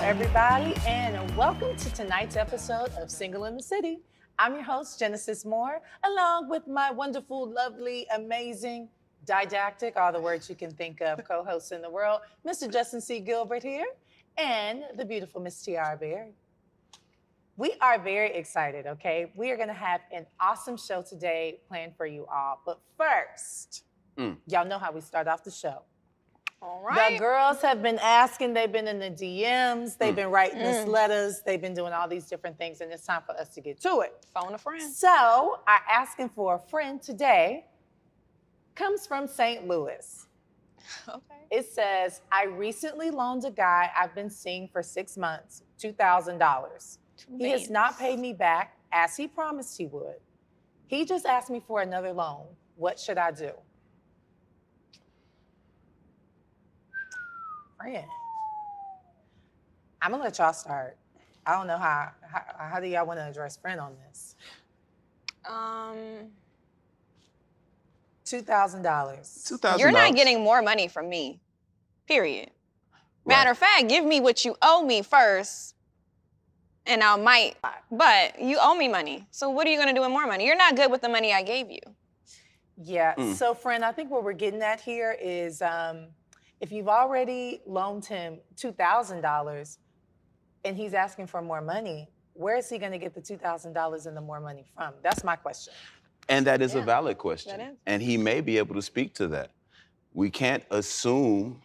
Everybody, and welcome to tonight's episode of Single in the City. I'm your host, Genesis Moore, along with my wonderful, lovely, amazing, didactic, all the words you can think of, co-hosts in the world, Mr. Justin C. Gilbert here, and the beautiful Miss Tiara Berry. We are very excited, okay? We are going to have an awesome show today planned for you all. But first, y'all know how we start off the show. All right. The girls have been asking, they've been in the DMs, they've been writing us letters, they've been doing all these different things, and it's time for us to get to it. Phone a friend. So, our asking for a friend today comes from St. Louis. Okay. It says, I recently loaned a guy I've been seeing for 6 months, $2,000. He has not paid me back as he promised he would. He just asked me for another loan. What should I do? Friend. I'm gonna let y'all start. I don't know how do y'all want to address friend on this? $2,000. You're not getting more money from me, period. Right. Matter of fact, give me what you owe me first, and I might, but you owe me money. So what are you gonna do with more money? You're not good with the money I gave you. Yeah, so friend, I think what we're getting at here is, if you've already loaned him $2,000 and he's asking for more money, where is he going to get the $2,000 and the more money from? That's my question. And that is a valid question. That is. And he may be able to speak to that. We can't assume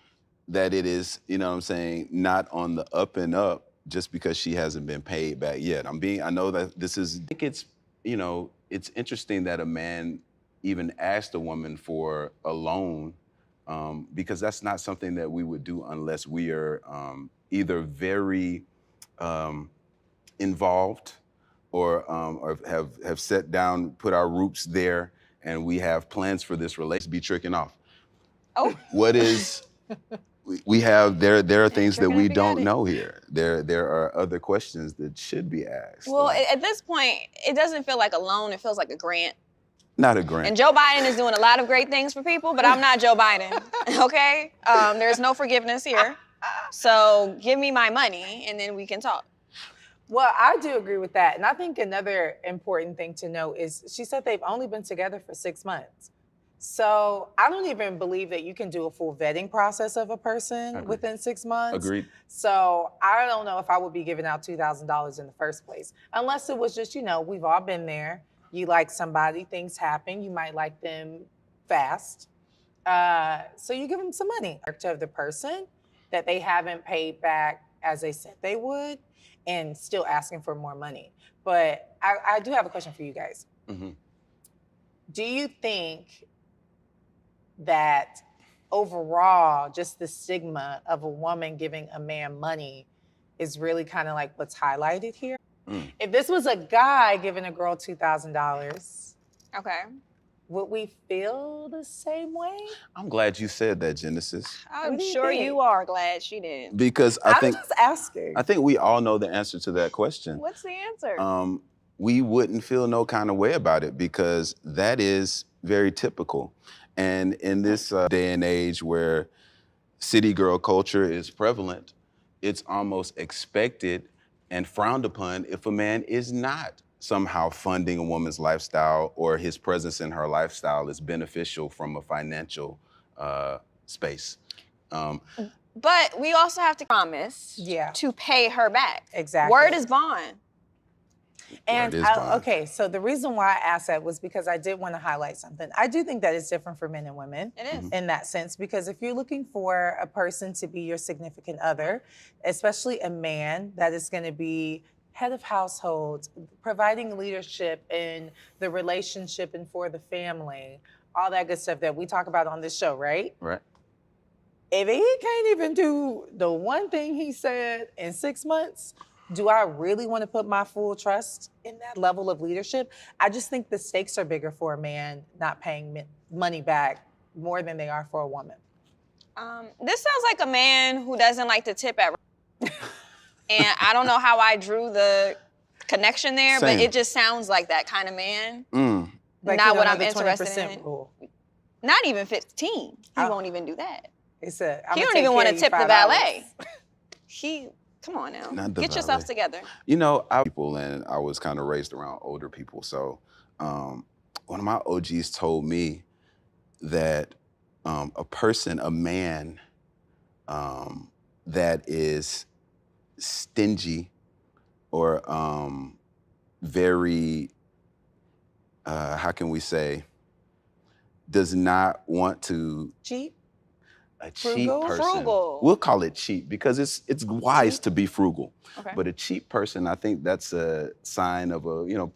that it is, you know what I'm saying, not on the up and up just because she hasn't been paid back yet. I know that this is, I think it's, you know, it's interesting that a man even asked a woman for a loan. Because that's not something that we would do unless we are either very involved or have set down, put our roots there, and we have plans for this relationship. Be tricking off. Oh. What is, we have, there are things that we don't know here. There are other questions that should be asked. Well, at this point, it doesn't feel like a loan, it feels like a grant. Not a grant. And Joe Biden is doing a lot of great things for people, but I'm not Joe Biden, okay? There's no forgiveness here. So give me my money and then we can talk. Well, I do agree with that. And I think another important thing to know is she said they've only been together for 6 months. So I don't even believe that you can do a full vetting process of a person within 6 months. Agreed. So I don't know if I would be giving out $2,000 in the first place, unless it was just, you know, we've all been there. You like somebody, things happen. You might like them fast. So you give them some money to the person that they haven't paid back as they said they would and still asking for more money. But I do have a question for you guys. Mm-hmm. Do you think that overall, just the stigma of a woman giving a man money is really kind of like what's highlighted here? If this was a guy giving a girl $2,000, okay, would we feel the same way? I'm glad you said that, Genesis. I'm sure you are glad she did. Because I'm just asking. I think we all know the answer to that question. What's the answer? We wouldn't feel no kind of way about it because that is very typical. And in this day and age where city girl culture is prevalent, it's almost expected and frowned upon if a man is not somehow funding a woman's lifestyle or his presence in her lifestyle is beneficial from a financial space. But we also have to promise to pay her back. Exactly. Word is bond. And okay, so the reason why I asked that was because I did want to highlight something. I do think that it's different for men and women. It is. In that sense, because if you're looking for a person to be your significant other, especially a man that is going to be head of household, providing leadership in the relationship and for the family, all that good stuff that we talk about on this show, right? Right. If he can't even do the one thing he said in 6 months, do I really want to put my full trust in that level of leadership? I just think the stakes are bigger for a man not paying money back more than they are for a woman. This sounds like a man who doesn't like to tip at. And I don't know how I drew the connection there, Same. but it just sounds like that kind of man. Like, Not you what know, I'm the interested 20% in. rule. Not even 15. He Oh. won't even do that. He said, He don't even want to tip the valet. Come on now. Not the Get yourself valet. together. You know, I was kind of raised around older people. So one of my OGs told me that a man that is stingy or very, how can we say, does not want to Cheap? a cheap Frugal? person. Frugal. We'll call it cheap because it's wise to be frugal. Okay. But a cheap person, I think that's a sign of of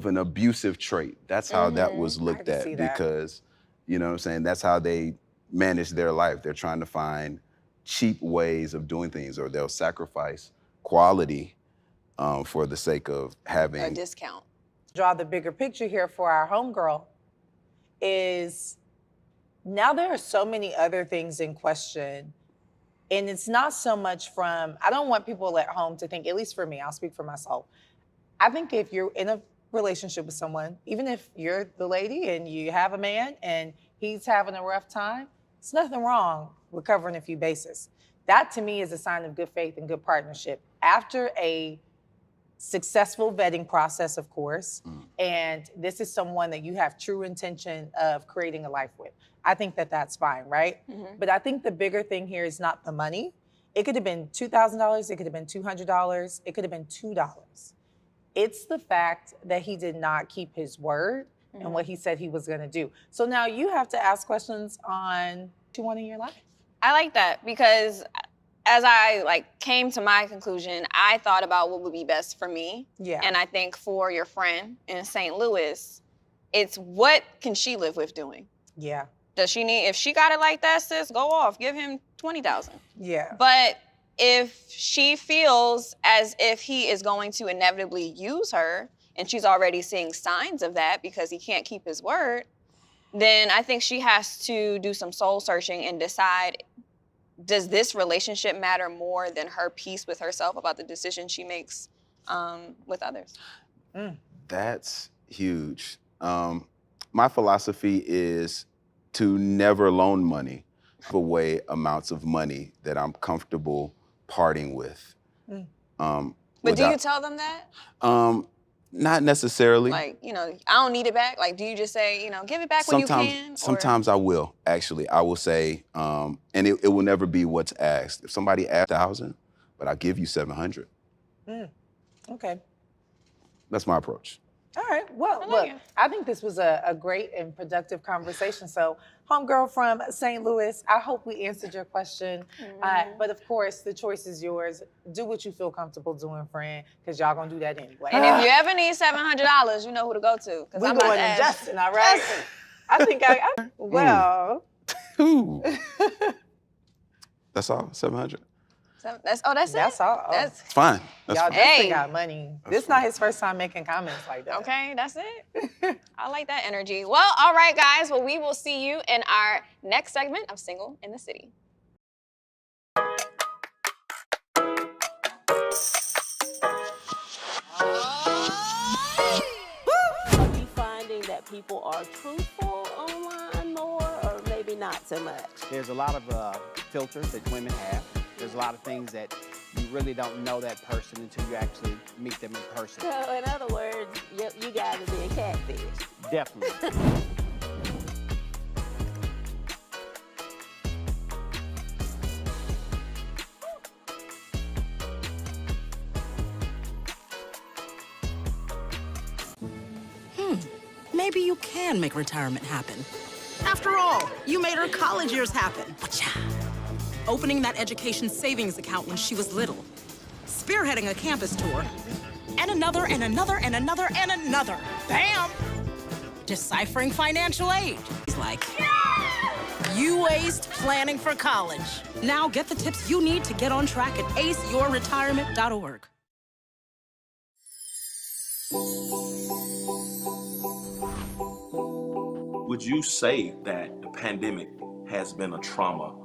an abusive trait. That's how that was looked can at see that. because, you know what I'm saying, that's how they manage their life. They're trying to find cheap ways of doing things, or they'll sacrifice quality for the sake of having A discount. Draw the bigger picture here for our homegirl is now there are so many other things in question. And it's not so much from, I don't want people at home to think, at least for me, I'll speak for myself. I think if you're in a relationship with someone, even if you're the lady and you have a man and he's having a rough time, it's nothing wrong with covering a few bases. That to me is a sign of good faith and good partnership. After a successful vetting process, of course, and this is someone that you have true intention of creating a life with. I think that that's fine, right? But I think the bigger thing here is not the money. It could have been $2,000, it could have been $200, it could have been $2. It's the fact that he did not keep his word and what he said he was gonna do. So now you have to ask questions on what you want in your life. I like that because as I came to my conclusion, I thought about what would be best for me. Yeah. And I think for your friend in St. Louis, it's what can she live with doing? Yeah. Does she need, if she got it like that, sis, go off, give him 20,000. Yeah. But if she feels as if he is going to inevitably use her, and she's already seeing signs of that because he can't keep his word, then I think she has to do some soul searching and decide, does this relationship matter more than her peace with herself about the decision she makes with others? That's huge. My philosophy is to never loan money for away amounts of money that I'm comfortable parting with. But do you tell them that? Not necessarily. I don't need it back. Do you just say, give it back when you can? Sometimes I will, actually. I will say, and it will never be what's asked. If somebody asks 1,000, but I'll give you 700. Okay. That's my approach. All right. Well, like look, it. I think this was a great and productive conversation. So, homegirl from St. Louis, I hope we answered your question. But of course, the choice is yours. Do what you feel comfortable doing, friend, because y'all gonna do that anyway. And if you ever need $700, you know who to go to. we I'm going to Justin, all right? I think well. Ooh. That's all, 700. That's it? That's all. That's Fine. That's Y'all, fine. Justin Hey. got money. This not his first time making comments like that. okay, that's it. I like that energy. Well, all right, guys. Well, we will see you in our next segment of Single in the City. Are you finding that people are truthful online more, or maybe not so much? There's a lot of filters that women have. There's a lot of things that you really don't know that person until you actually meet them in person. So, in other words, you guys are being catfish. Definitely. Maybe you can make retirement happen. After all, you made her college years happen. Wacha. Opening that education savings account when she was little. Spearheading a campus tour. And another, and another, and another, and another. Bam! deciphering financial aid. He's like, you aced planning for college. Now get the tips you need to get on track at aceyourretirement.org. Would you say that the pandemic has been a trauma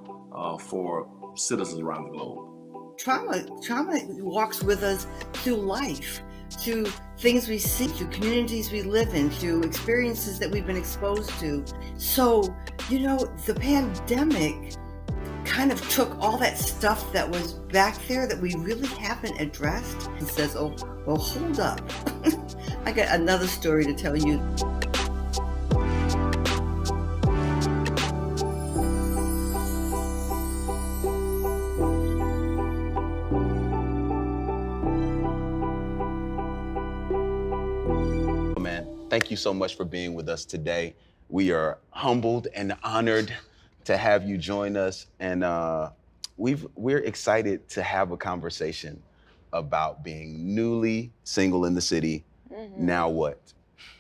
for citizens around the globe? Trauma walks with us through life, to things we see, to communities we live in, to experiences that we've been exposed to. So, the pandemic kind of took all that stuff that was back there that we really haven't addressed and says, oh, well, hold up. I got another story to tell you. Thank you so much for being with us today. We are humbled and honored to have you join us, and we're excited to have a conversation about being newly single in the city. Now what?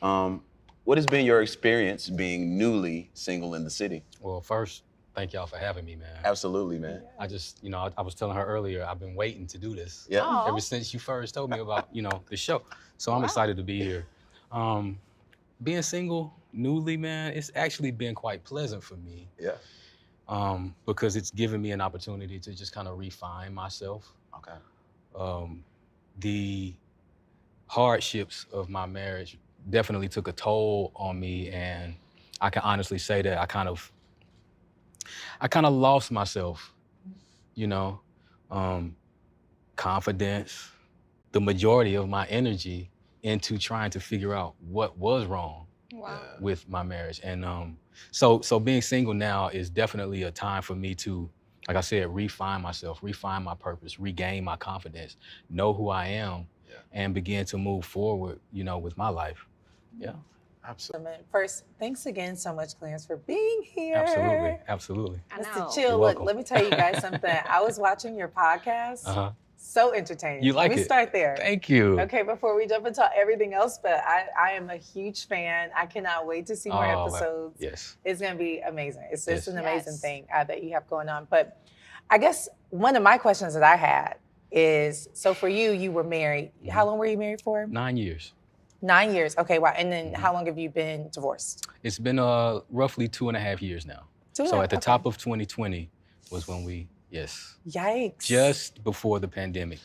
What has been your experience being newly single in the city? Well, first, thank y'all for having me, man. Absolutely, man. I just, I was telling her earlier, I've been waiting to do this. Yeah. Ever since you first told me about, the show. So I'm excited to be here. Being single newly, man, it's actually been quite pleasant for me. Yeah. Because it's given me an opportunity to just kind of refine myself. Okay. The hardships of my marriage definitely took a toll on me, and I can honestly say that I kind of lost myself, confidence, the majority of my energy into trying to figure out what was wrong with my marriage. And so being single now is definitely a time for me to, like I said, refine myself, refine my purpose, regain my confidence, know who I am, and begin to move forward, with my life. Yeah. Absolutely. First, thanks again so much, Clarence, for being here. Absolutely. I know. Mr. Chill, You're look, welcome. let me tell you guys something. I was watching your podcast. Uh-huh. So entertaining. You like Let me it? start there. Thank you. Okay, before we jump into everything else, but I am a huge fan. I cannot wait to see more Oh, episodes. Yes. It's going to be amazing. It's just Yes. an amazing Yes. thing that you have going on. But I guess one of my questions that I had is, so for you, you were married. How long were you married for? 9 years. 9 years. Okay, wow. And then how long have you been divorced? It's been roughly 2.5 years now. So at the top of 2020 was when we, yes. Yikes. Just before the pandemic.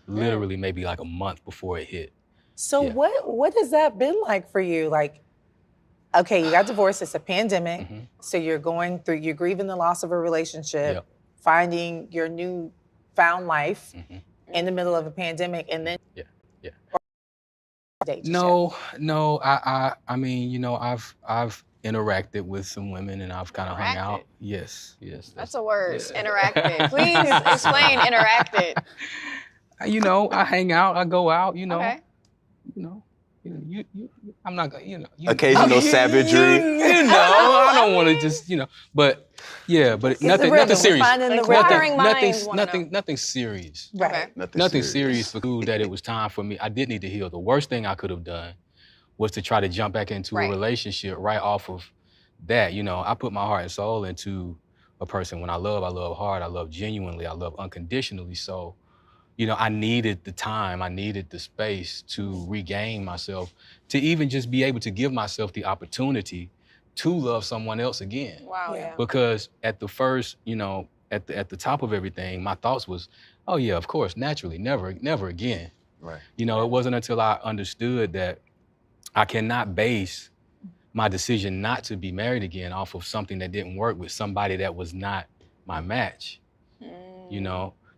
Literally maybe like a month before it hit. So Yeah. what has that been like for you? Like, okay, you got divorced, it's a pandemic. So you're grieving the loss of a relationship, Yep. finding your new found life in the middle of a pandemic, and then Yeah. date you No, I mean, I've interacted with some women and I've kind of hung out. Interacted? Yes. That's a word. Yeah. Interacted. Please explain interacted. I hang out, I go out, Okay. I'm not gonna, Occasional savagery. I don't want to just, but yeah, but the nothing rhythm, we're serious. finding the Inquiring minds wanna know. Nothing serious. Right. Okay. Nothing serious, but knew that it was time for me. I did need to heal. The worst thing I could have done was to try to jump back into Right. a relationship right off of that. I put my heart and soul into a person. When I love hard, I love genuinely, I love unconditionally. So, I needed the time, I needed the space to regain myself, to even just be able to give myself the opportunity to love someone else again. Wow, Yeah. yeah. Because at the first, at the top of everything, my thoughts was, oh yeah, of course, naturally, never again. Right. It wasn't until I understood that I cannot base my decision not to be married again off of something that didn't work with somebody that was not my match.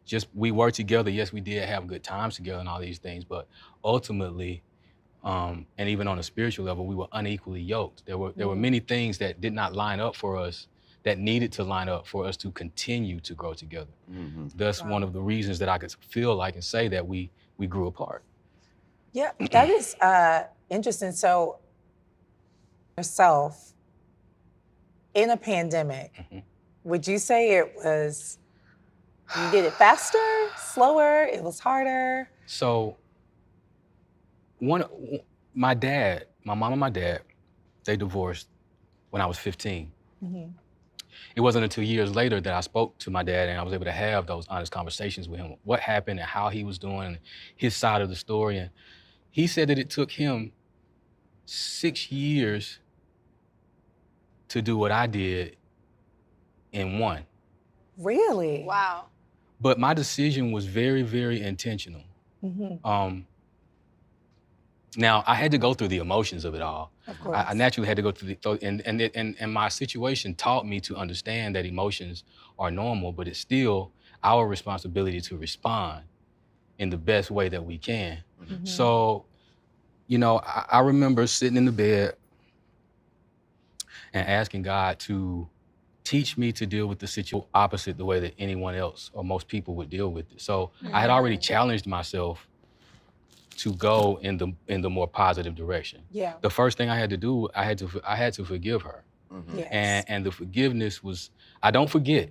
Just we were together. Yes, we did have good times together and all these things, but ultimately, and even on a spiritual level, we were unequally yoked. There were many things that did not line up for us that needed to line up for us to continue to grow together. Thus, one of the reasons that I could feel like and say that we grew apart. Yeah, that is interesting. So yourself in a pandemic, would you say it was, you did it faster, slower, it was harder? So my mom and my dad, they divorced when I was 15. Mhm. It wasn't until years later that I spoke to my dad and I was able to have those honest conversations with him, what happened and how he was doing, his side of the story. And he said that it took him 6 years to do what I did in one. Really? Wow. But my decision was very, very intentional. Mhm. Now I had to go through the emotions of it all. Of course. I naturally had to go through and my situation taught me to understand that emotions are normal, but it's still our responsibility to respond in the best way that we can. Mhm. So, you know, I remember sitting in the bed and asking God to teach me to deal with the situation opposite the way that anyone else or most people would deal with it. So I had already challenged myself to go in the more positive direction. Yeah. The first thing I had to do, I had to forgive her. Yes. And the forgiveness was, I don't forget.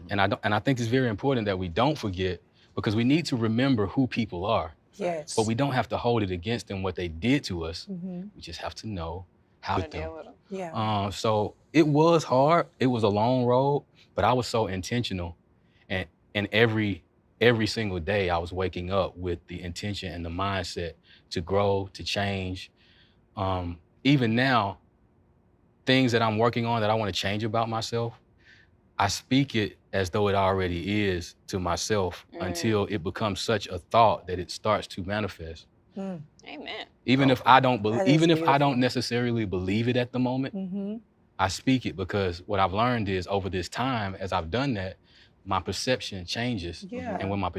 And I think it's very important that we don't forget, because we need to remember who people are. Yes. But we don't have to hold it against them what they did to us. Mhm. We just have to know how to deal with them. Yeah. So it was hard. It was a long road, but I was so intentional. And every single day I was waking up with the intention and the mindset to grow, to change. Even now, things that I'm working on that I want to change about myself, I speak it as though it already is to myself until it becomes such a thought that it starts to manifest. Mm. Amen. Even if I don't That is even if I beautiful. don't necessarily believe it at the moment, Mhm. I speak it, because what I've learned is over this time, as I've done that, my perception changes. Yeah. And when my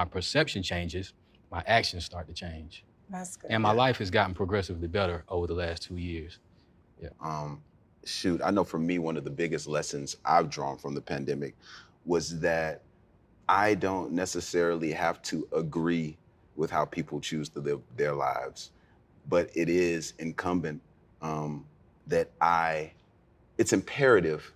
perception changes, my actions start to change. That's good. And my life has gotten progressively better over the last 2 years. Shoot, I know for me, one of the biggest lessons I've drawn from the pandemic was that I don't necessarily have to agree with how people choose to live their lives, but it is incumbent that it's imperative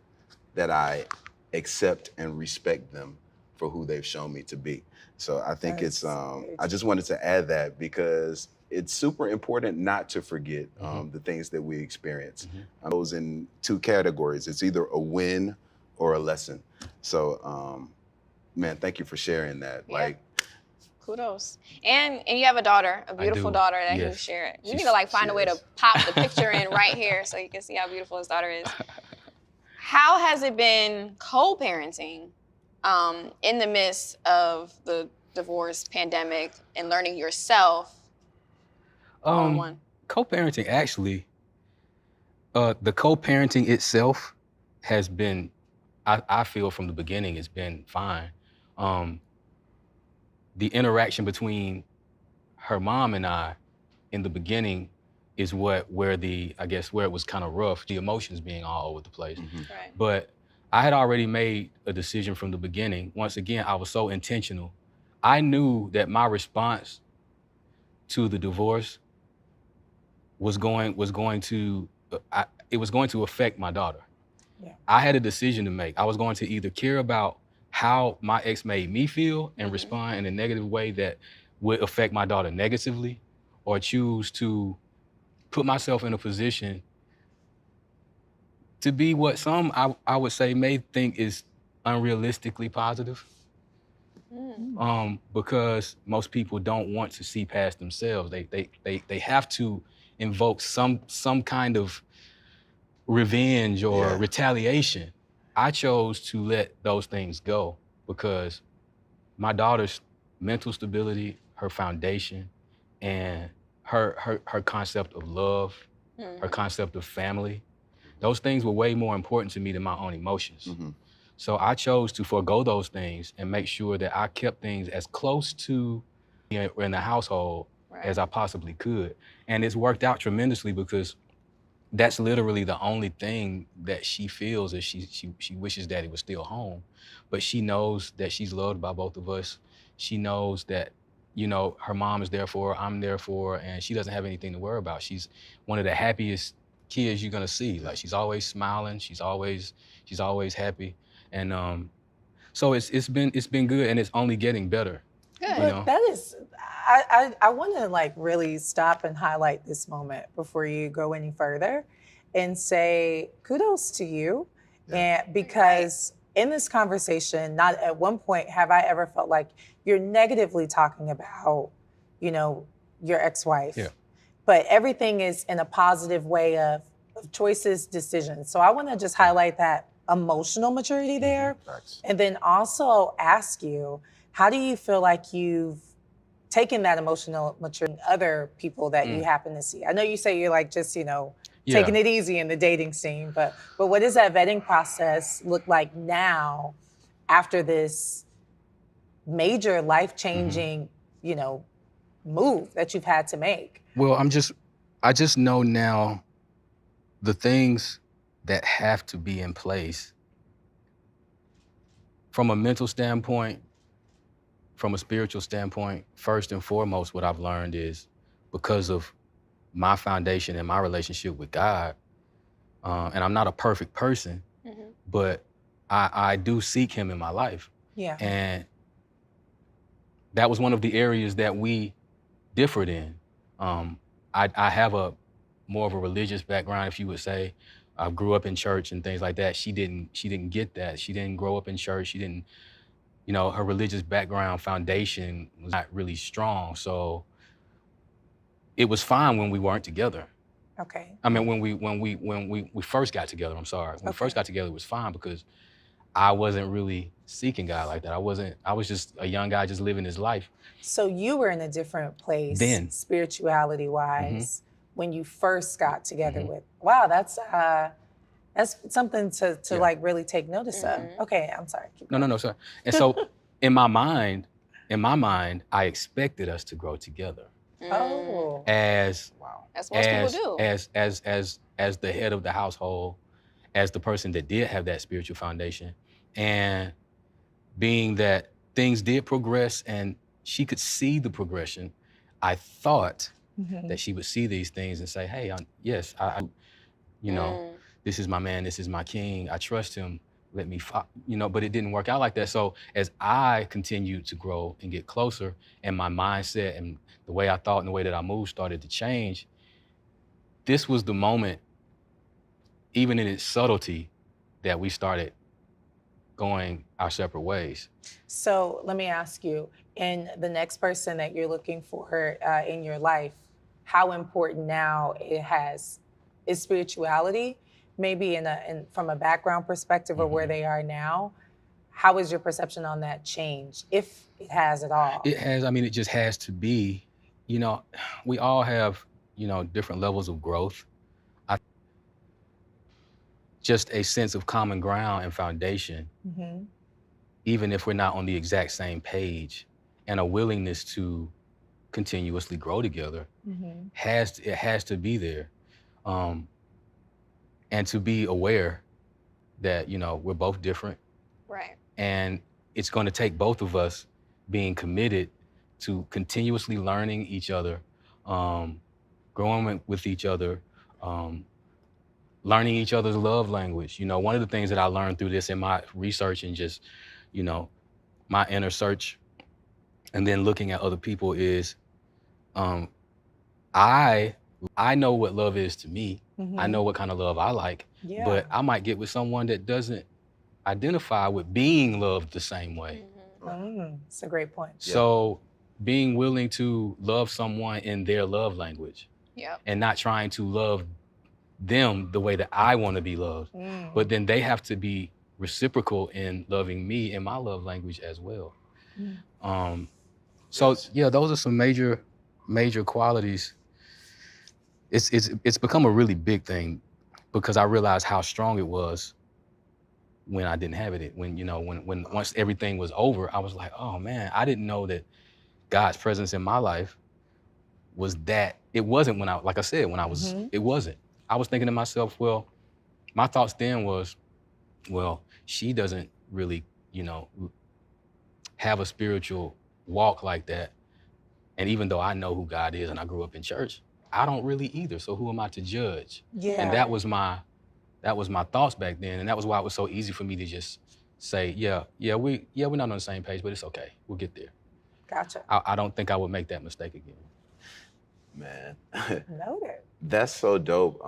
that I accept and respect them for who they've shown me to be. So I think That's I just wanted to add that, because it's super important not to forget the things that we experience. Those in two categories. It's either a win or a lesson. So, man, thank you for sharing that. Yeah. Like, Kudos. And you have a daughter, a beautiful do, daughter that you yes. share it. We She's- need to like find she a way is. to pop the picture in right here so you can see how beautiful his daughter is. How has it been co-parenting in the midst of the divorce pandemic and learning yourself all in one? Co-parenting, actually, the co-parenting itself has been, I feel from the beginning, it's been fine. The interaction between her mom and I in the beginning is where it was kind of rough, the emotions being all over the place. Right. But I had already made a decision from the beginning. Once again, I was so intentional. I knew that my response to the divorce was going to affect my daughter. Yeah. I had a decision to make. I was going to either care about how my ex made me feel and respond in a negative way that would affect my daughter negatively, or choose to put myself in a position to be what some I would say may think is unrealistically positive. Because most people don't want to see past themselves. They have to invoke some kind of revenge or retaliation. I chose to let those things go, because my daughter's mental stability, her foundation, and her concept of love, her concept of family, those things were way more important to me than my own emotions. So I chose to forego those things and make sure that I kept things as close to in the household as I possibly could. And it's worked out tremendously, because that's literally the only thing that she feels, is she wishes Daddy was still home. But she knows that she's loved by both of us. She knows that, you know, her mom is there for her, I'm there for her, and she doesn't have anything to worry about. She's one of the happiest kids you're gonna see. Like, she's always smiling, she's always happy. And so it's been good, and it's only getting better. Good. You know? That is, I want to like really stop and highlight this moment before you go any further and say kudos to you. And because in this conversation, not at one point have I ever felt like you're negatively talking about, you know, your ex-wife. Yeah. But everything is in a positive way of choices, decisions. So I want to just highlight that emotional maturity there. And then also ask you, how do you feel like you've taken that emotional maturity in other people that you happen to see? I know you say you're like just, you know, taking it easy in the dating scene, but what does that vetting process look like now after this major life-changing, you know, move that you've had to make? Well, I just know now the things that have to be in place from a mental standpoint, from a spiritual standpoint. First and foremost, what I've learned is because of my foundation and my relationship with God, and I'm not a perfect person, but I do seek him in my life. Yeah. And that was one of the areas that we differed in. I have a more of a religious background, if you would say. I grew up in church and things like that. She didn't get that. She didn't grow up in church. She didn't, you know, her religious background foundation was not really strong. So it was fine when we weren't together. Okay. I mean, when we first got together, I'm sorry. When we first got together, it was fine because I wasn't really seeking God like that. I was just a young guy just living his life. So you were in a different place Then. spirituality-wise when you first got together with. Wow, that's something to like really take notice of. Okay, I'm sorry. Keep going. No, sorry. And so in my mind, I expected us to grow together. Oh. As most people do. As the head of the household, as the person that did have that spiritual foundation, and being that things did progress and she could see the progression, I thought that she would see these things and say, hey, yes, I you know, this is my man, this is my king, I trust him, let me, you know, but it didn't work out like that. So as I continued to grow and get closer, and my mindset and the way I thought and the way that I moved started to change, this was the moment, even in its subtlety, that we started going our separate ways. So let me ask you, in the next person that you're looking for in your life, how important now is spirituality, maybe from a background perspective or where they are now? How has your perception on that changed, if it has at all? It has. I mean, it just has to be. You know, we all have, you know, different levels of growth. Just a sense of common ground and foundation, even if we're not on the exact same page, and a willingness to continuously grow together has to be there. And to be aware that, you know, we're both different. Right. And it's going to take both of us being committed to continuously learning each other, growing with each other, learning each other's love language. You know, one of the things that I learned through this in my research and just, you know, my inner search and then looking at other people is, I know what love is to me. I know what kind of love I like, but I might get with someone that doesn't identify with being loved the same way. That's a great point. So being willing to love someone in their love language and not trying to love them the way that I want to be loved, but then they have to be reciprocal in loving me in my love language as well. So yeah, those are some major qualities. It's become a really big thing because I realized how strong it was when I didn't have it. When, you know, when once everything was over, I was like, oh man, I didn't know that God's presence in my life was that. It wasn't when I, like I said, when I was, it wasn't. I was thinking to myself, well, my thoughts then was, well, she doesn't really, you know, have a spiritual walk like that. And even though I know who God is and I grew up in church, I don't really either. So who am I to judge? And that was my thoughts back then. And that was why it was so easy for me to just say, we're not on the same page, but it's okay. We'll get there. Gotcha. I don't think I would make that mistake again. Man, Noted. that's so dope.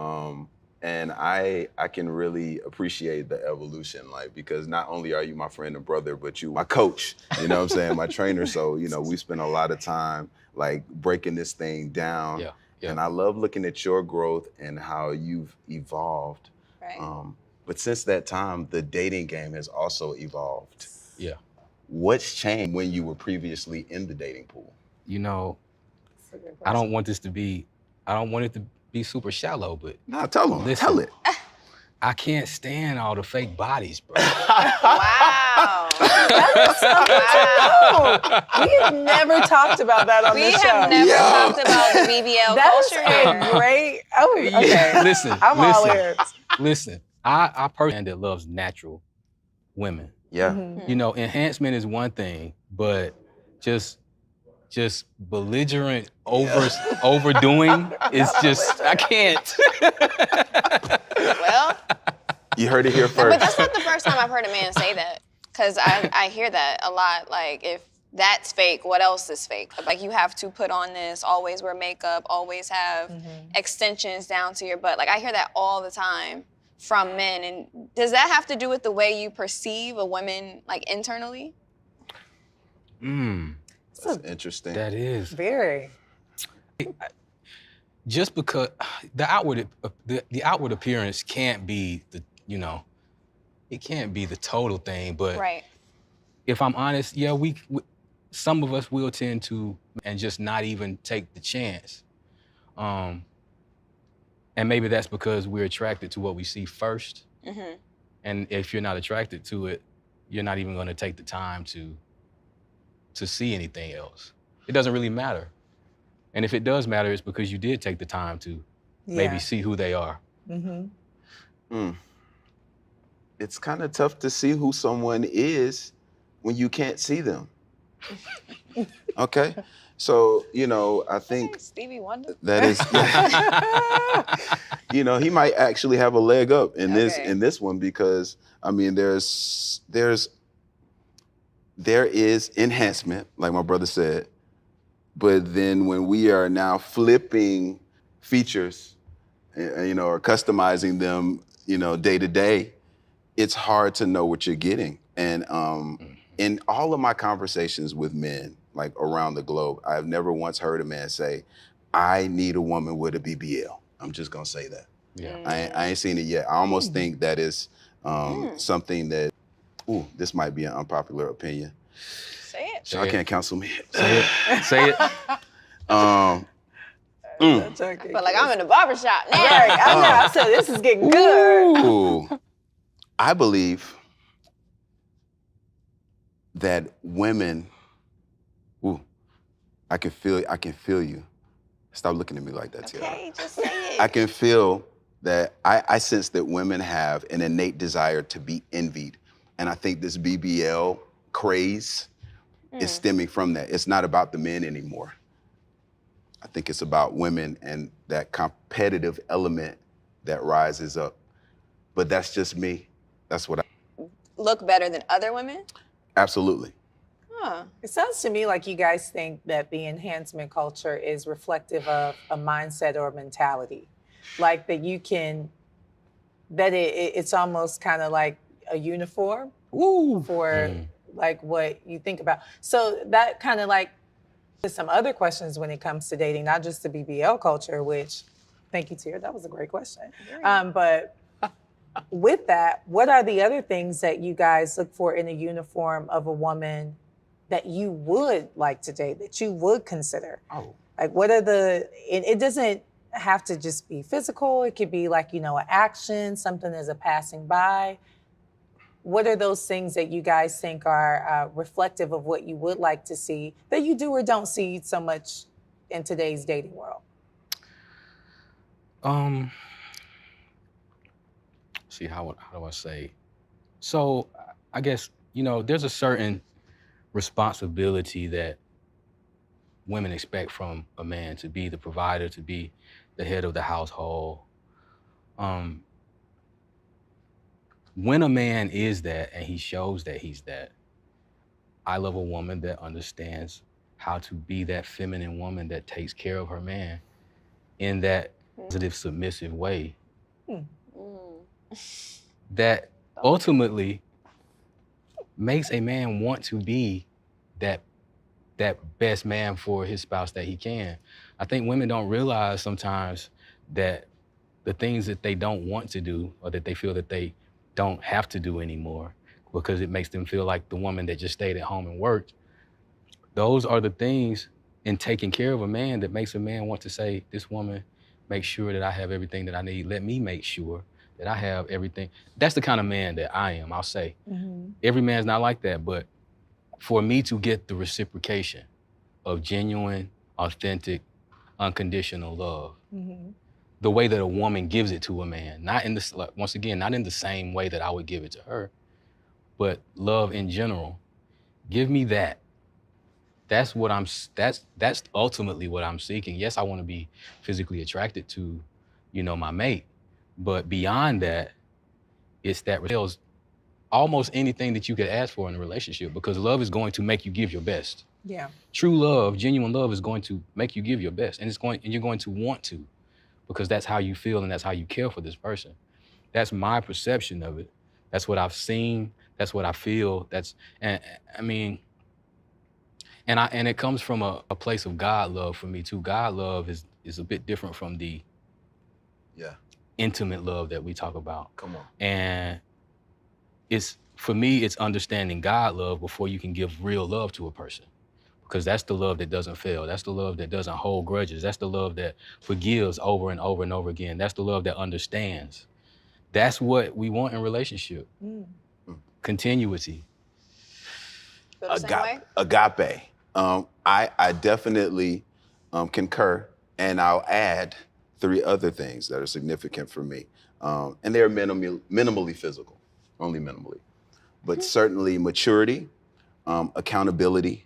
And I can really appreciate the evolution, like, because not only are you my friend and brother, but you my coach, you know what I'm saying, my trainer. So, you know, we spend a lot of time like breaking this thing down. Yeah, yeah. And I love looking at your growth and how you've evolved. Right. But since that time, the dating game has also evolved. Yeah. What's changed when you were previously in the dating pool? You know, That's a good I don't question. want this to be, I don't want it to be super shallow, but No, tell them, listen, tell it. I can't stand all the fake bodies, bro. Wow. Wow. We have never talked about that on We this show. have never talked about the BBL That is culture. a great. Oh, okay. Yeah, listen, I'm all listen, ears. listen. I personally that loves natural women. Yeah. Mhm. You know, enhancement is one thing, but just belligerent overdoing is just, I can't. Well, You heard it here but first. that's not the first time I've heard a man say that. Because I hear that a lot. Like, if that's fake, what else is fake? Like, you have to put on this, always wear makeup, always have extensions down to your butt. Like, I hear that all the time from men. And does that have to do with the way you perceive a woman, like, internally? That's interesting. That is. Very. Just because the outward appearance can't be the, you know, it can't be the total thing, but Right. if I'm honest, yeah, we some of us will tend to and just not even take the chance. And maybe that's because we're attracted to what we see first. Mm-hmm. And if you're not attracted to it, you're not even going to take the time to see anything else. It doesn't really matter. And if it does matter, it's because you did take the time to maybe see who they are. Mm-hmm. It's kind of tough to see who someone is when you can't see them. Okay? So, you know, I think Stevie Wonder. that is, you know, he might actually have a leg up in this one because, I mean, there is enhancement, like my brother said, but then when we are now flipping features, you know, or customizing them, you know, day to day, it's hard to know what you're getting. And in all of my conversations with men, like around the globe, I've never once heard a man say, I need a woman with a BBL. I'm just gonna say that. Yeah. I ain't seen it yet. I almost think that is something that, this might be an unpopular opinion. Say it. So I can't counsel me. Say it. Say it. I feel like I'm in the barbershop now. Right. I know. I said this is getting good. Ooh. I believe that women, I can feel you. Stop looking at me like that, Tiara. Okay, just say it. I can feel that I sense that women have an innate desire to be envied. And I think this BBL craze is stemming from that. It's not about the men anymore. I think it's about women and that competitive element that rises up. But that's just me. That's what I, Look better than other women? absolutely. Huh. It sounds to me like you guys think that the enhancement culture is reflective of a mindset or a mentality. Like that you can, that it's almost kind of like a uniform for like what you think about. So that kind of like some other questions when it comes to dating, not just the BBL culture, which, thank you, Tia, that was a great question. But with that, what are the other things that you guys look for in a uniform of a woman that you would like to date, that you would consider? Oh. Like what are it doesn't have to just be physical. It could be like, you know, an action, something as a passing by. What are those things that you guys think are reflective of what you would like to see that you do or don't see so much in today's dating world? See, how do I say? So I guess, you know, there's a certain responsibility that women expect from a man, to be the provider, to be the head of the household. When a man is that and he shows that he's that, I love a woman that understands how to be that feminine woman that takes care of her man in that positive, submissive way that ultimately makes a man want to be that best man for his spouse that he can. I think women don't realize sometimes that the things that they don't want to do or that they feel that they don't have to do anymore because it makes them feel like the woman that just stayed at home and worked, those are the things in taking care of a man that makes a man want to say, this woman makes sure that I have everything that I need. Let me make sure that I have everything. That's the kind of man that I am, I'll say. Every man's not like that, but for me to get the reciprocation of genuine, authentic, unconditional love, the way that a woman gives it to a man, not in the, once again, not in the same way that I would give it to her, but love in general, give me that. That's what that's ultimately what I'm seeking. Yes, I want to be physically attracted to, you know, my mate, but beyond that, it's that almost anything that you could ask for in a relationship, because love is going to make you give your best. Yeah. True love, genuine love is going to make you give your best, and you're going to want to, because that's how you feel and that's how you care for this person. That's my perception of it. That's what I've seen. That's what I feel. And it comes from a place of God love for me too. God love is a bit different from the intimate love that we talk about. Come on. And for me, it's understanding God love before you can give real love to a person. Because that's the love that doesn't fail. That's the love that doesn't hold grudges. That's the love that forgives over and over and over again. That's the love that understands. That's what we want in relationship. Continuity. Feel the same way? Agape. I definitely concur, and I'll add 3 other things that are significant for me. And they're minimally physical, only minimally. But certainly maturity, accountability,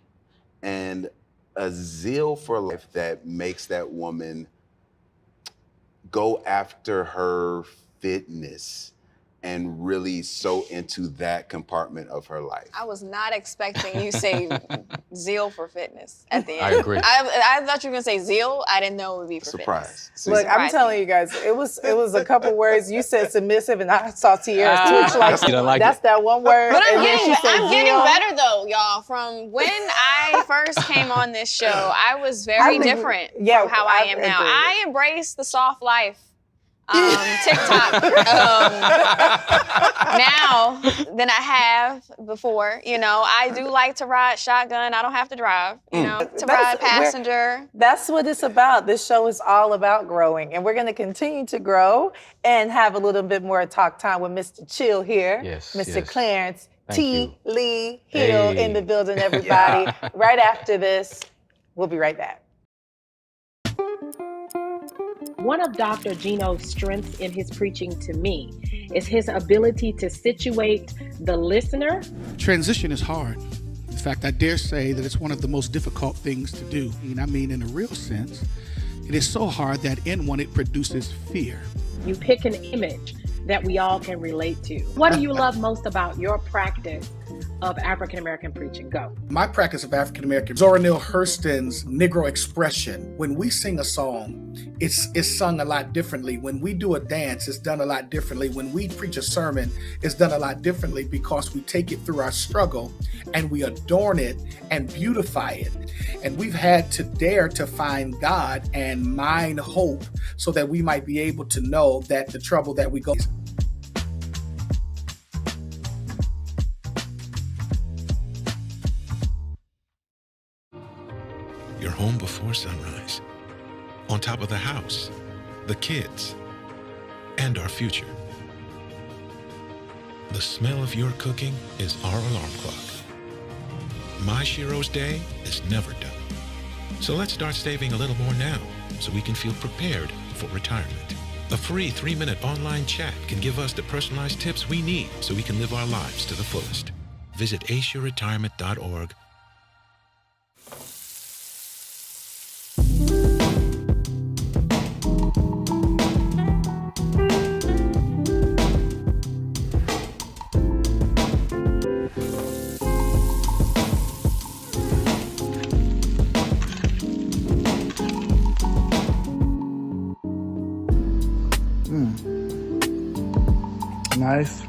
and a zeal for life that makes that woman go after her fitness and really so into that compartment of her life. I was not expecting you to say zeal for fitness at the end. I agree. I thought you were gonna say zeal. I didn't know it would be for Surprise. fitness. Look, I'm telling you guys, it was a couple words. You said submissive, and I saw Tierra's twitch like, You don't like that's it? that one word. But and then she said I'm getting zeal. better though, y'all. From when I first came on this show, I was very different from how I am now. I embrace the soft life. TikTok now than I have before. You know, I do like to ride shotgun. I don't have to drive, you know, to ride passenger. That's what it's about. This show is all about growing, and we're going to continue to grow and have a little bit more talk time with Mr. Chill here, Yes, Mr. yes. Clarence Thank you. Lee Hill Hey. in the building, everybody. Right after this, we'll be right back. One of Dr. Gino's strengths in his preaching to me is his ability to situate the listener. Transition is hard. In fact, I dare say that it's one of the most difficult things to do. And I mean, in a real sense, it is so hard that in one, it produces fear. You pick an image that we all can relate to. What do you love most about your practice of African American preaching? Go. My practice of African American, Zora Neale Hurston's Negro expression. When we sing a song, it's sung a lot differently. When we do a dance, it's done a lot differently. When we preach a sermon, it's done a lot differently because we take it through our struggle and we adorn it and beautify it. And we've had to dare to find God and mine hope so that we might be able to know that the trouble that we go through. You're home before sunrise, on top of the house, the kids, and our future. The smell of your cooking is our alarm clock. My Shiro's day is never done. So let's start saving a little more now so we can feel prepared for retirement. A free 3-minute online chat can give us the personalized tips we need so we can live our lives to the fullest. Visit aceyourretirement.org. life.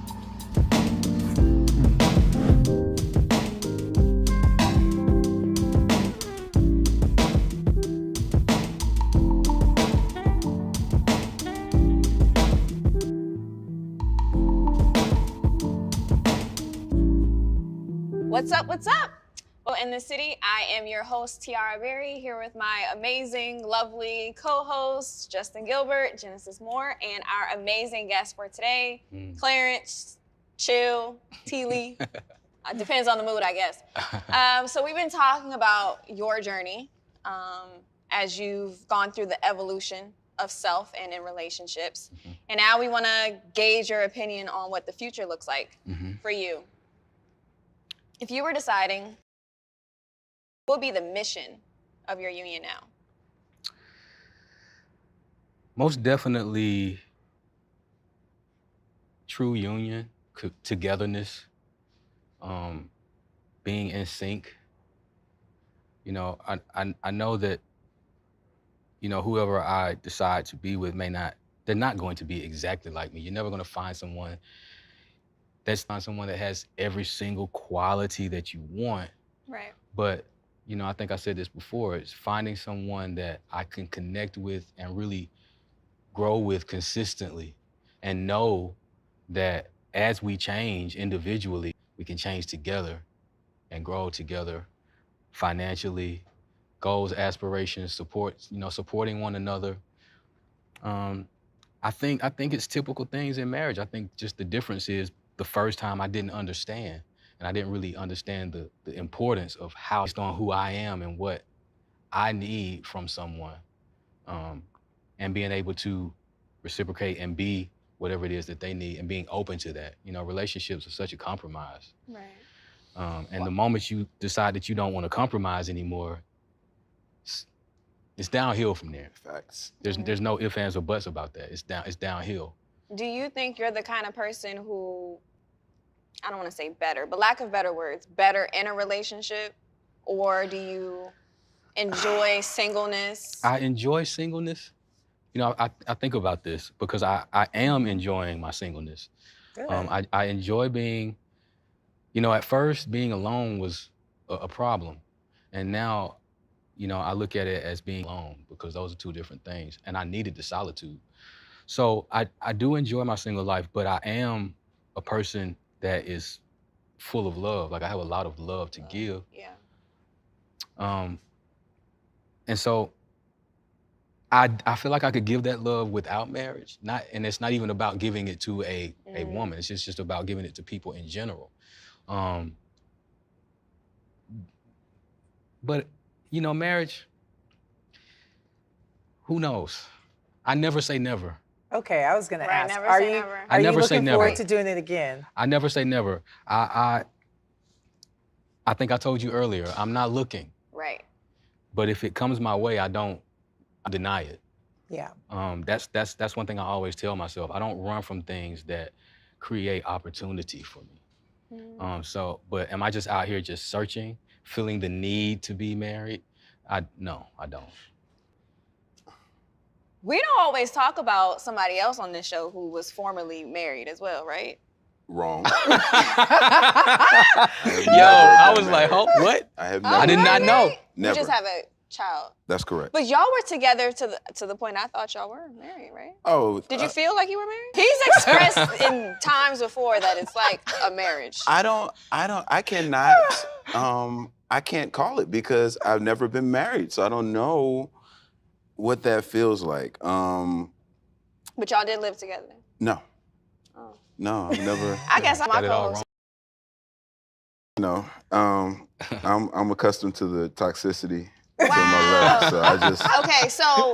What's up? What's up? Well, in the city, I am your host, Tiara Berry, here with my amazing, lovely co-hosts, Justin Gilbert, Genesis Moore, and our amazing guest for today, Clarence, Chill, T-Lee. Depends on the mood, I guess. So we've been talking about your journey as you've gone through the evolution of self and in relationships. And now we want to gauge your opinion on what the future looks like for you. If you were deciding, what would be the mission of your union now? Most definitely true union, togetherness, being in sync. You know, I know that, you know, whoever I decide to be with they're not going to be exactly like me. You're never going to find someone that has every single quality that you want. Right. But, you know, I think I said this before, it's finding someone that I can connect with and really grow with consistently and know that as we change individually, we can change together and grow together financially, goals, aspirations, supporting one another. I think it's typical things in marriage. I think just the difference is the first time I didn't understand, and I didn't really understand the importance of how, based on who I am and what I need from someone, and being able to reciprocate and be whatever it is that they need and being open to that. You know, relationships are such a compromise. Right. And the moment you decide that you don't want to compromise anymore, it's downhill from there. Facts. There's no ifs, ands, or buts about that. It's downhill. Do you think you're the kind of person who, I don't want to say better, but lack of better words, better in a relationship? Or do you enjoy singleness? I enjoy singleness. You know, I think about this because I am enjoying my singleness. Good. I enjoy being, you know, at first being alone was a problem. And now, you know, I look at it as being alone because those are two different things. And I needed the solitude. So I do enjoy my single life, but I am a person that is full of love. Like I have a lot of love to give. Yeah. And so I feel like I could give that love without marriage. And it's not even about giving it to a woman. It's just about giving it to people in general. But you know, marriage, who knows? I never say never. Okay, I was gonna ask. Never Are say you never. I are you never say looking never. forward to doing it again? I never say never. I think I told you earlier, I'm not looking. Right. But if it comes my way, I don't deny it. Yeah. That's one thing I always tell myself. I don't run from things that create opportunity for me. But am I just out here just searching, feeling the need to be married? No, I don't. We don't always talk about somebody else on this show who was formerly married as well, right? Wrong. Yo, I was like, oh, what? I have I did not know. Never. You just have a child. That's correct. But y'all were together to the point I thought y'all were married, right? Oh. Did you feel like you were married? He's expressed in times before that it's like a marriage. I can't call it because I've never been married, so I don't know what that feels like. But y'all did live together? No. Oh. No, I've never. I guess I'm my co-host. No, I'm accustomed to the toxicity Wow. to my left, so I just. Okay,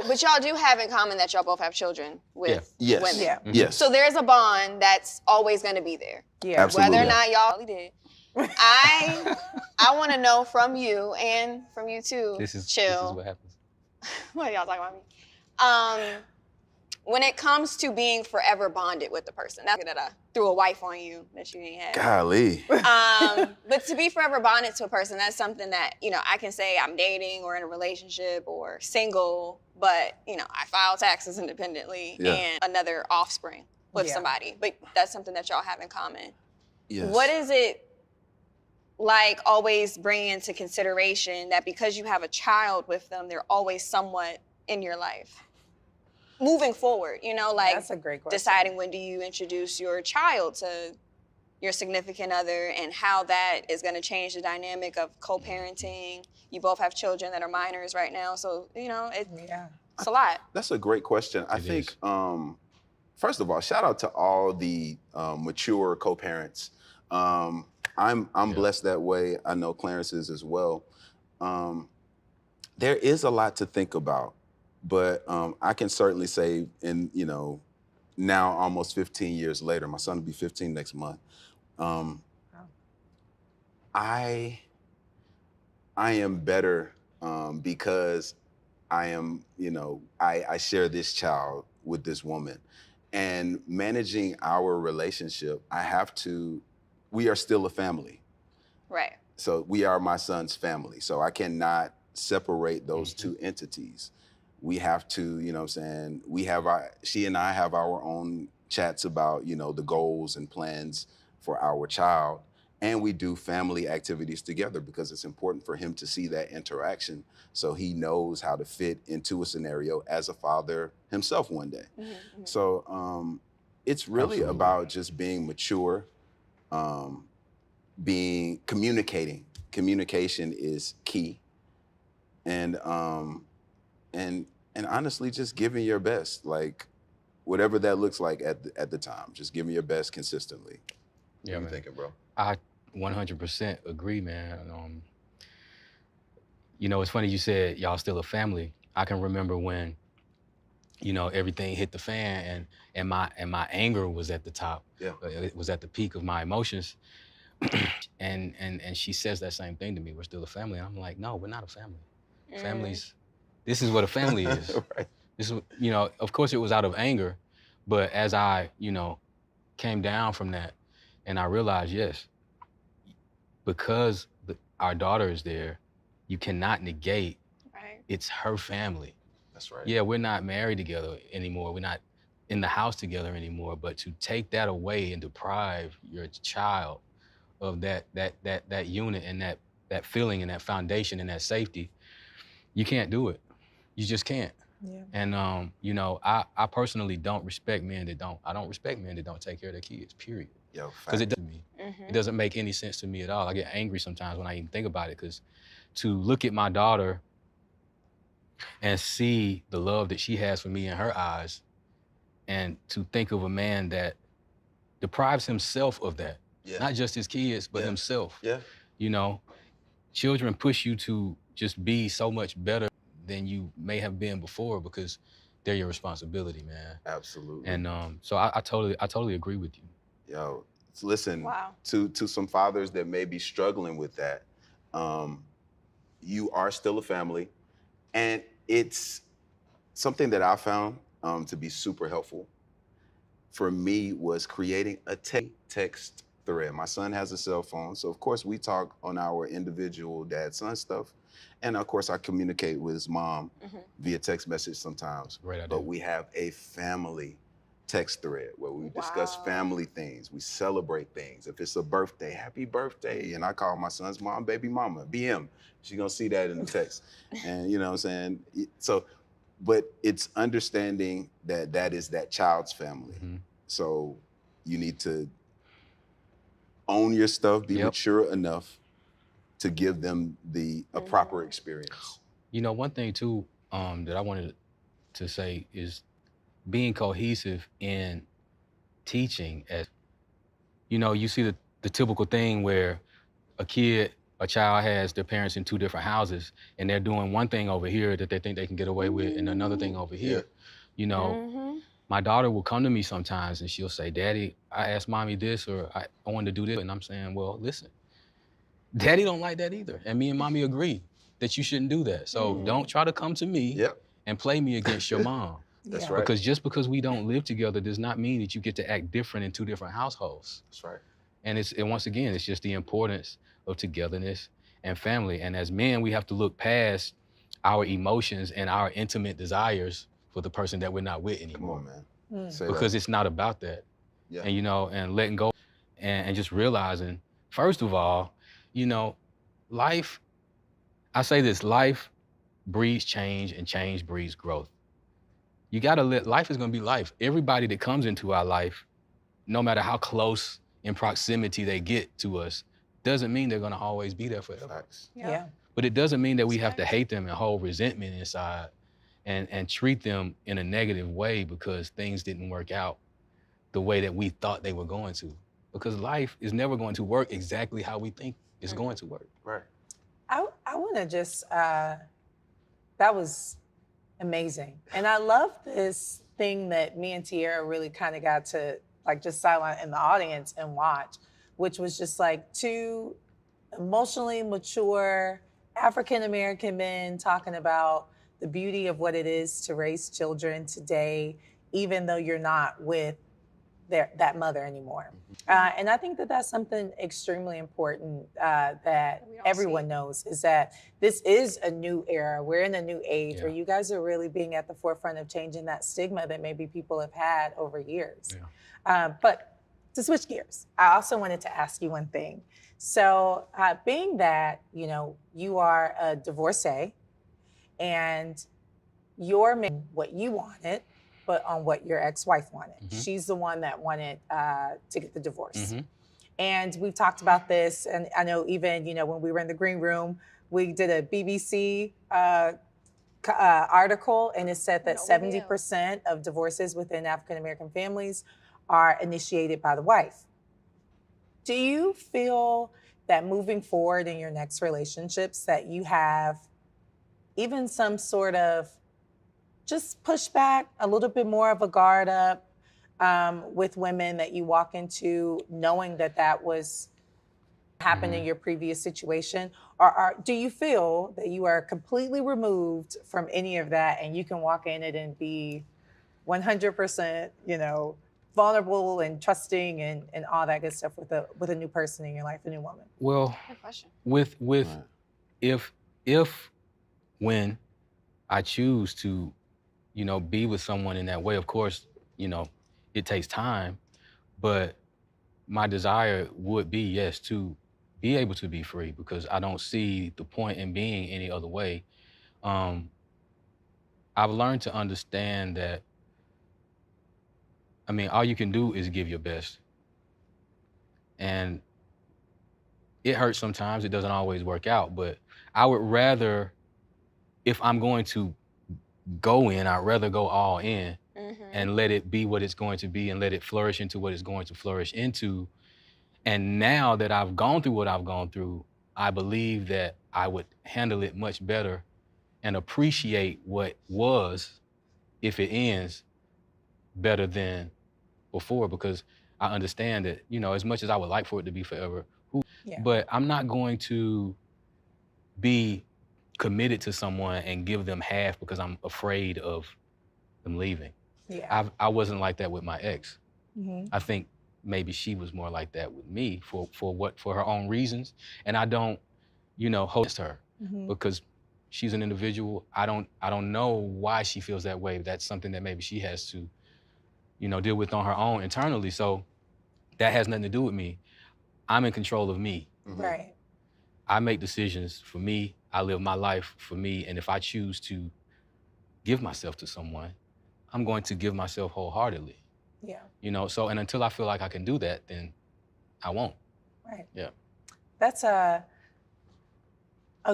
but y'all do have in common that y'all both have children with Yes. women. Yeah. Yes. So there's a bond that's always going to be there. Yeah. Absolutely. Whether or not y'all really did. I want to know from you and from you too. This is Chill. what happens. What are y'all talking about me? When it comes to being forever bonded with the person, that's that I threw a wife on you that you didn't have. Golly. But to be forever bonded to a person, that's something that, you know, I can say I'm dating or in a relationship or single, but, you know, I file taxes independently and another offspring. with Yeah. somebody, but that's something that y'all have in common. Yes. What is it like always bringing into consideration that because you have a child with them, they're always somewhat in your life? Moving forward, you know, like That's a great question. deciding when do you introduce your child to your significant other and how that is going to change the dynamic of co-parenting. You both have children that are minors right now, so, you know, it's a lot. That's a great question. I think, first of all, shout out to all the mature co-parents. I'm blessed that way. I know Clarence is as well. There is a lot to think about, but I can certainly say, in now almost 15 years later, my son will be 15 next month. I am better because I am, I share this child with this woman, and managing our relationship, we are still a family. Right. So we are my son's family. So I cannot separate those two entities. We have to, she and I have our own chats about, the goals and plans for our child. And we do family activities together because it's important for him to see that interaction so he knows how to fit into a scenario as a father himself one day. So it's really about just being mature, communicating. Communication is key. And honestly, just giving your best, like whatever that looks like at the time, just giving your best consistently. Yeah, what you man. thinking, bro? I 100% agree, man. It's funny you said y'all still a family. I can remember when, everything hit the fan and my anger was at the top. Yeah. It was at the peak of my emotions. and she says that same thing to me. We're still a family. And I'm like, no, we're not a family. This is what a family is. Right. This is, of course it was out of anger, but as I, came down from that and I realized, yes, because our daughter is there, you cannot negate it's her family. That's right. Yeah, we're not married together anymore. We're not in the house together anymore, but to take that away and deprive your child of that unit and that feeling and that foundation and that safety, you can't do it. You just can't. Yeah. And I personally don't respect men that don't. I don't respect men that don't take care of their kids. Period. Yo, because it doesn't me. It doesn't make any sense to me at all. I get angry sometimes when I even think about it, because to look at my daughter and see the love that she has for me in her eyes, and to think of a man that deprives himself of that, not just his kids, but himself. Yeah. Children push you to just be so much better than you may have been before because they're your responsibility, man. Absolutely. And so I totally agree with you. Yo, listen, Wow. to some fathers that may be struggling with that, you are still a family, and it's something that I found to be super helpful for me was creating a text thread. My son has a cell phone, so of course we talk on our individual dad-son stuff, and of course I communicate with his mom via text message sometimes. Great idea. But we have a family text thread where we discuss family things, we celebrate things. If it's a birthday, happy birthday, and I call my son's mom baby mama, BM. She's gonna see that in the text. And you know what I'm saying? So, but it's understanding that is that child's family. So you need to own your stuff, be mature enough to give them a proper experience. One thing too that I wanted to say is being cohesive in teaching. As you see the typical thing where a child has their parents in two different houses and they're doing one thing over here that they think they can get away with and another thing over here. My daughter will come to me sometimes and she'll say, Daddy, I asked mommy this, or I wanted to do this. And I'm saying, well, listen, Daddy don't like that either. And me and mommy agree that you shouldn't do that. So don't try to come to me and play me against your mom. That's right. Because just because we don't live together does not mean that you get to act different in two different households. That's right. And once again, it's just the importance of togetherness and family. And as men, we have to look past our emotions and our intimate desires for the person that we're not with anymore. Come on, man. Say because that. it's not about that. Yeah. And, you know, and letting go and just realizing, first of all, you know, life, I say this, life breeds change and change breeds growth. You gotta life is gonna be life. Everybody that comes into our life, no matter how close in proximity they get to us, doesn't mean they're gonna always be there forever. Facts. Yeah. But it doesn't mean that we have to hate them and hold resentment inside and treat them in a negative way because things didn't work out the way that we thought they were going to. Because life is never going to work exactly how we think it's going to work. Right. I want to just, that was amazing. And I love this thing that me and Tierra really kind of got to like just silent in the audience and watch, which was just like two emotionally mature African-American men talking about the beauty of what it is to raise children today, even though you're not with that mother anymore. And I think that that's something extremely important that everyone knows, is that this is a new era. We're in a new age where you guys are really being at the forefront of changing that stigma that maybe people have had over years. But to switch gears, I also wanted to ask you one thing. So being that, you know, you are a divorcee and you're making what you wanted, but on what your ex-wife wanted. She's the one that wanted to get the divorce. And we've talked about this, and I know even, you know, when we were in the green room, we did a BBC article, and it said that 70% of divorces within African-American families are initiated by the wife. Do you feel that moving forward in your next relationships that you have even some sort of just push back, a little bit more of a guard up with women that you walk into knowing that that was happened in your previous situation? Or do you feel that you are completely removed from any of that and you can walk in it and be 100%, you know, vulnerable and trusting and all that good stuff with a new person in your life, a new woman? Well, with if when I choose to, you know, be with someone in that way, of course, you know, it takes time, but my desire would be, yes, to be able to be free, because I don't see the point in being any other way. I've learned to understand that, I mean, all you can do is give your best. And it hurts sometimes, it doesn't always work out, but I would rather, if I'm going to go in, I'd rather go all in and let it be what it's going to be and let it flourish into what it's going to flourish into. And now that I've gone through what I've gone through, I believe that I would handle it much better and appreciate what was, if it ends, better than before, because I understand that, you know, as much as I would like for it to be forever, but I'm not going to be committed to someone and give them half because I'm afraid of them leaving. I wasn't like that with my ex. I think maybe she was more like that with me for her own reasons. And I don't, you know, host her because she's an individual. I don't know why she feels that way. That's something that maybe she has to, you know, deal with on her own internally. So that has nothing to do with me. I'm in control of me. Right. I make decisions for me. I live my life for me. And if I choose to give myself to someone, I'm going to give myself wholeheartedly. Yeah. You know, so, and until I feel like I can do that, then I won't. Right. Yeah. That's a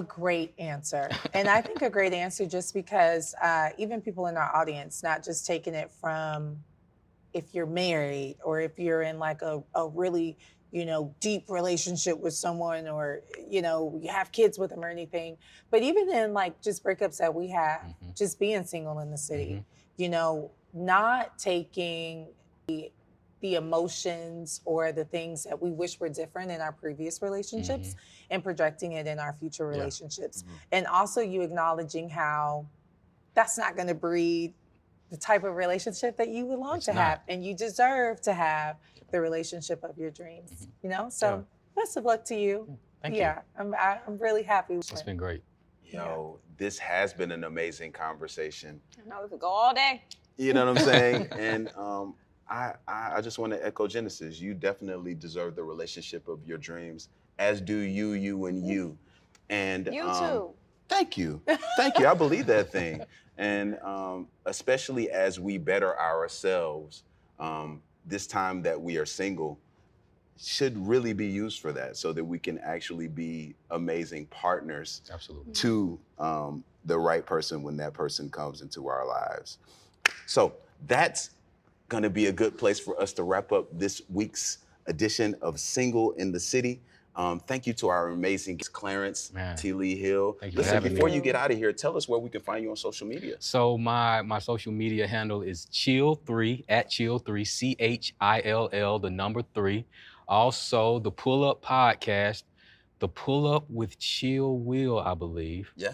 great answer. And I think a great answer just because even people in our audience, not just taking it from if you're married or if you're in like a really, you know, deep relationship with someone, or, you know, you have kids with them or anything, but even in like just breakups that we have, just being single in the city, you know, not taking the emotions or the things that we wish were different in our previous relationships and projecting it in our future relationships. And also you acknowledging how that's not going to breed the type of relationship that you would long to have, and you deserve to have the relationship of your dreams, you know? So best of luck to you. Thank you. I'm really happy with It's been great. Yo, this has been an amazing conversation. I know we could go all day. You know what I'm saying? And I just want to echo Genesis. You definitely deserve the relationship of your dreams, as do you, and you. And You too. Thank you. Thank you. I believe that thing. And especially as we better ourselves, this time that we are single should really be used for that, so that we can actually be amazing partners Absolutely. to the right person when that person comes into our lives. So that's gonna be a good place for us to wrap up this week's edition of Single in the City. Thank you to our amazing guest, Clarence T. Lee Hill. Thank you for Listen, having before me. you get out of here, tell us where we can find you on social media. So my social media handle is Chill3, @Chill3, CHILL, the number 3. Also, the Pull Up Podcast, the Pull Up with Chill Will, I believe. Yeah.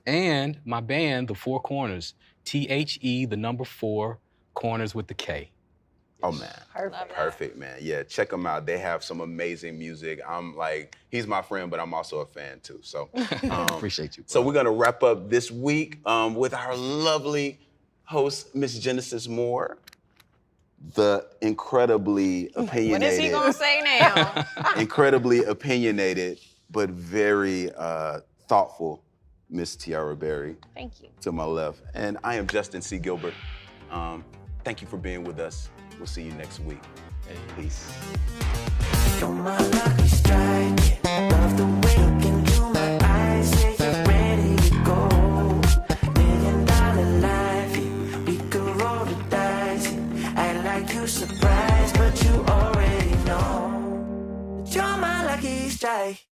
And my band, the Four Corners, THE, the number 4, Corners with the K. Oh man, Perfect. perfect, man. Yeah, check them out. They have some amazing music. I'm like, he's my friend, but I'm also a fan too. So Appreciate you. So we're gonna wrap up this week with our lovely host, Miss Genesis Moore, the incredibly opinionated. What is he gonna say now? Incredibly opinionated, but very thoughtful Miss Tiara Berry. Thank you. To my left. And I am Justin C. Gilbert. Thank you for being with us. We'll see you next week. Peace. You're my lucky strike. Love the way you look into my eyes. Yeah, you're ready to go. $1 million life. We could roll the dice. I like you surprised, but you already know that you're my lucky strike.